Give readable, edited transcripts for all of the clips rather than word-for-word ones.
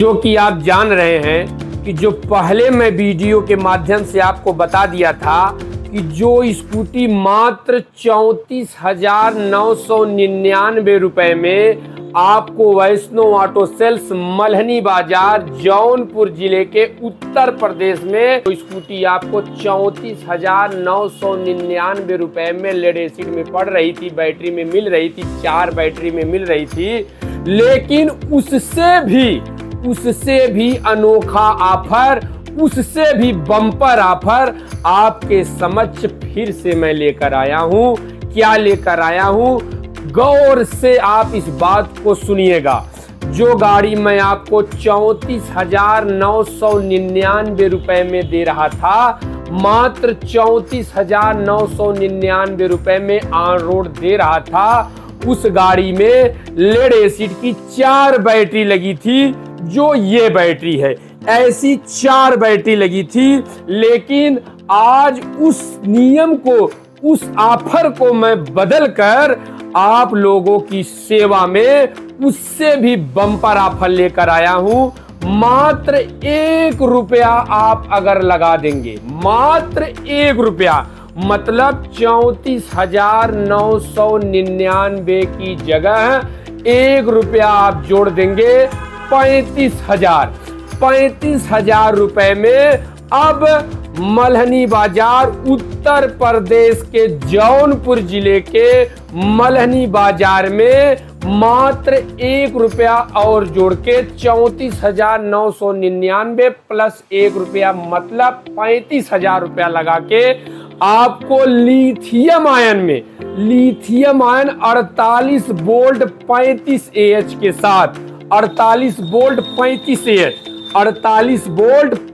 जो कि आप जान रहे हैं कि जो पहले मैं वीडियो के माध्यम से आपको बता दिया था कि जो स्कूटी मात्र 34,999 रुपए में आपको वैष्णो ऑटो सेल्स मल्हनी बाजार जौनपुर जिले के उत्तर प्रदेश में तो स्कूटी आपको 34,999 रुपए में लेड एसिड में पड़ रही थी, बैटरी में मिल रही थी, 4 बैटरी में मिल रही थी। लेकिन उससे भी अनोखा ऑफर, उससे भी बम्पर ऑफर आपके समक्ष फिर से मैं लेकर आया हूं। क्या लेकर आया हूं, गौर से आप इस बात को सुनिएगा। जो गाड़ी मैं आपको 34,999 रुपए में दे रहा था, मात्र 34,999 रुपए में ऑन रोड दे रहा था, उस गाड़ी में लेड एसिड की 4 बैटरी लगी थी। जो ये बैटरी है, ऐसी 4 बैटरी लगी थी। लेकिन आज उस नियम को, उस ऑफर को मैं बदल कर आप लोगों की सेवा में उससे भी बम्पर ऑफर लेकर आया हूं। मात्र 1 रुपया आप अगर लगा देंगे, मात्र 1 रुपया, मतलब 34,999 की जगह 1 रुपया आप जोड़ देंगे 35,000 रुपए में अब मल्हनी बाजार उत्तर प्रदेश के जौनपुर जिले के मल्हनी बाजार में मात्र 1 रुपया और जोड़ के 34,999 प्लस 1 रुपया मतलब 35,000 रुपया लगा के आपको लिथियम आयन 48 वोल्ट 35 AH के साथ 48 वोल्ट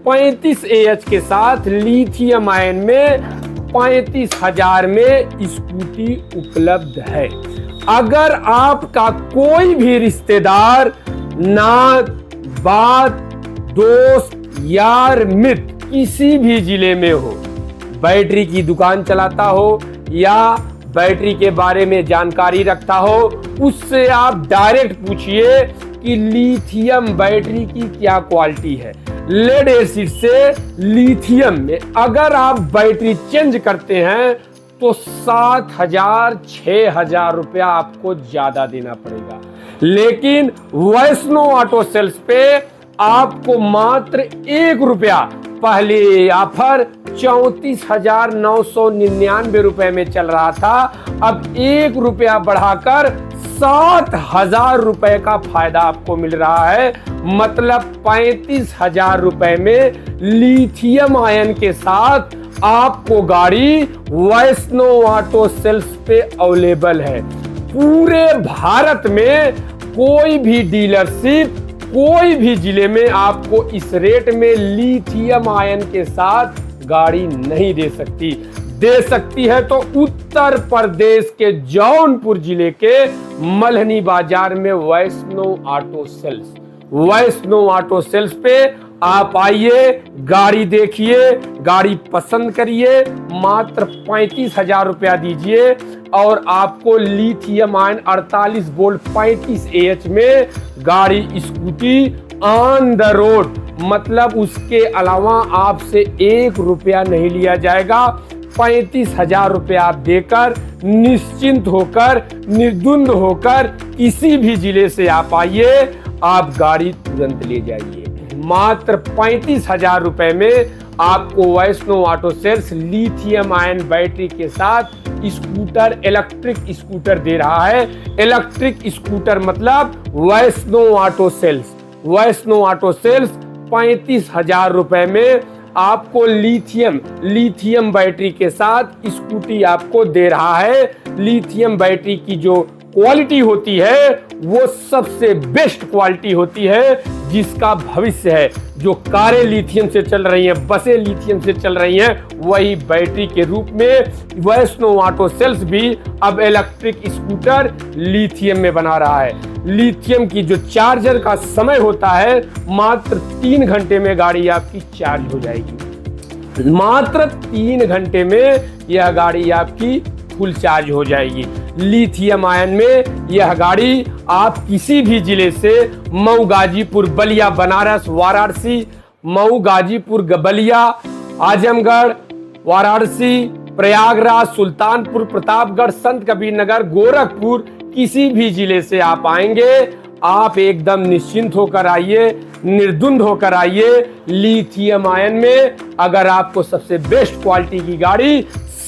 35 AH के साथ लिथियम आयन में 35,000 में स्कूटी उपलब्ध है। अगर आपका कोई भी रिश्तेदार, नात, बात, दोस्त, यार, मित्र किसी भी जिले में हो, बैटरी की दुकान चलाता हो या बैटरी के बारे में जानकारी रखता हो, उससे आप डायरेक्ट पूछिए कि लिथियम बैटरी की क्या क्वालिटी है। लेड एसिड से लिथियम में अगर आप बैटरी चेंज करते हैं तो 7,000-6,000 रुपया आपको ज्यादा देना पड़ेगा। लेकिन वैष्णो ऑटो सेल्स पे आपको मात्र 1 रुपया, पहले ऑफर 34,999 रुपए में चल रहा था, अब 1 रुपया बढ़ाकर 7,000 रुपए का फायदा आपको मिल रहा है। मतलब 35,000 रुपए में लिथियम आयन के साथ आपको गाड़ी वैष्णो ऑटो सेल्स पे अवेलेबल है। पूरे भारत में कोई भी डीलरशिप, कोई भी जिले में आपको इस रेट में लिथियम आयन के साथ गाड़ी नहीं दे सकती। दे सकती है तो उत्तर प्रदेश के जौनपुर जिले के मल्हनी बाजार में वैष्णो ऑटो सेल्स पे आप आइए, गाड़ी देखिए, गाड़ी पसंद करिए, मात्र 35,000 रुपया दीजिए और आपको लिथियम आयन 48 वोल्ट 35 AH में गाड़ी स्कूटी ऑन द रोड, मतलब उसके अलावा आपसे 1 रुपया नहीं लिया जाएगा। 35,000 रुपया आप देकर निश्चिंत होकर, निर्द्वंद होकर किसी भी जिले से आप आइए, आप गाड़ी तुरंत ले जाइए। मात्र 35,000 रुपए में आपको Vaishno auto sales lithium ion battery के साथ स्कूटर, इलेक्ट्रिक स्कूटर दे रहा है। इलेक्ट्रिक स्कूटर मतलब वैष्णो ऑटो सेल्स 35,000 रुपए में आपको लिथियम बैटरी के साथ स्कूटी आपको दे रहा है। लिथियम बैटरी की जो क्वालिटी होती है वो सबसे बेस्ट क्वालिटी होती है, जिसका भविष्य है। जो कारें लिथियम से चल रही हैं, बसें लिथियम से चल रही हैं, वही बैटरी के रूप में वैष्णो ऑटो सेल्स भी अब इलेक्ट्रिक स्कूटर लिथियम में बना रहा है। लिथियम की जो चार्जर का समय होता है, मात्र 3 घंटे में गाड़ी आपकी चार्ज हो जाएगी। मात्र 3 घंटे में यह गाड़ी आपकी फुल चार्ज हो जाएगी। लिथियम आयन में। यह गाड़ी आप किसी भी जिले से, मऊ, गाजीपुर, बलिया, बनारस, वाराणसी, मऊ, गाजीपुर, बलिया, आजमगढ़, वाराणसी, प्रयागराज, सुल्तानपुर, प्रतापगढ़, संत कबीर नगर, गोरखपुर, किसी भी जिले से आप आएंगे, आप एकदम निश्चिंत होकर आइए, निर्द्वंद होकर आइए। लिथियम आयन में अगर आपको सबसे बेस्ट क्वालिटी की गाड़ी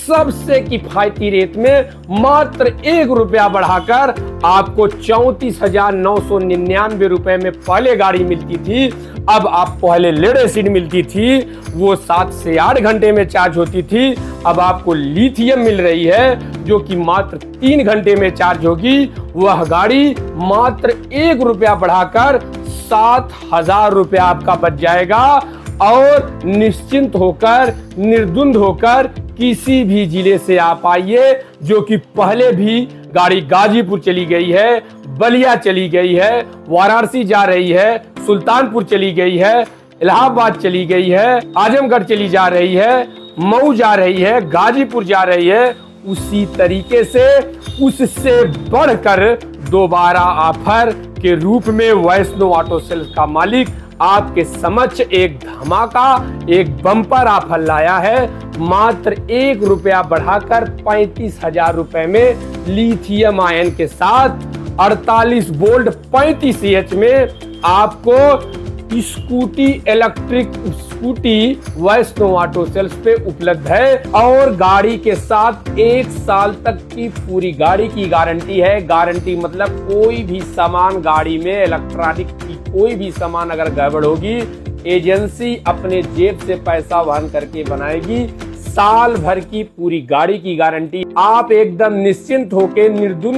सबसे किफायती रेट में मात्र ₹1 बढ़ाकर आपको 34,999 रुपए में पहले गाड़ी मिलती थी। अब आप पहले लेड एसिड मिलती थी, वो 7 से 8 घंटे में चार्ज होती थी। अब आपको लिथियम मिल रही है जो कि मात्र 3 घंटे में चार्ज होगी। वह गाड़ी मात्र ₹1 बढ़ाकर 7,000 रुपया आपका बच जाएगा और निश्चिंत होकर, निर्द्वंद होकर किसी भी जिले से आप आइए। जो कि पहले भी गाड़ी गाजीपुर चली गई है, बलिया चली गई है, वाराणसी जा रही है, सुल्तानपुर चली गई है, इलाहाबाद चली गई है, आजमगढ़ चली जा रही है, मऊ जा रही है, गाजीपुर जा रही है। उसी तरीके से उससे बढ़कर दोबारा ऑफर के रूप में वैष्णो ऑटो सेल्स का मालिक आपके समक्ष एक धमाका, एक बम्पर ऑफर लाया है। मात्र ₹1 बढ़ाकर 35,000 रुपए में लिथियम आयन के साथ 48 वोल्ट 35 AH में आपको scooty, electric scooty Vaishno auto sales पे उपलब्ध है। और गाड़ी के साथ 1 साल तक की पूरी गाड़ी की गारंटी है। गारंटी मतलब कोई भी सामान गाड़ी में, इलेक्ट्रॉनिक की कोई भी सामान अगर गड़बड़ होगी, एजेंसी अपने जेब से पैसा वहन करके बनाएगी। साल भर की पूरी गाड़ी की गारंटी। आप एकदम निश्चिंत होकर, निर्द्वंद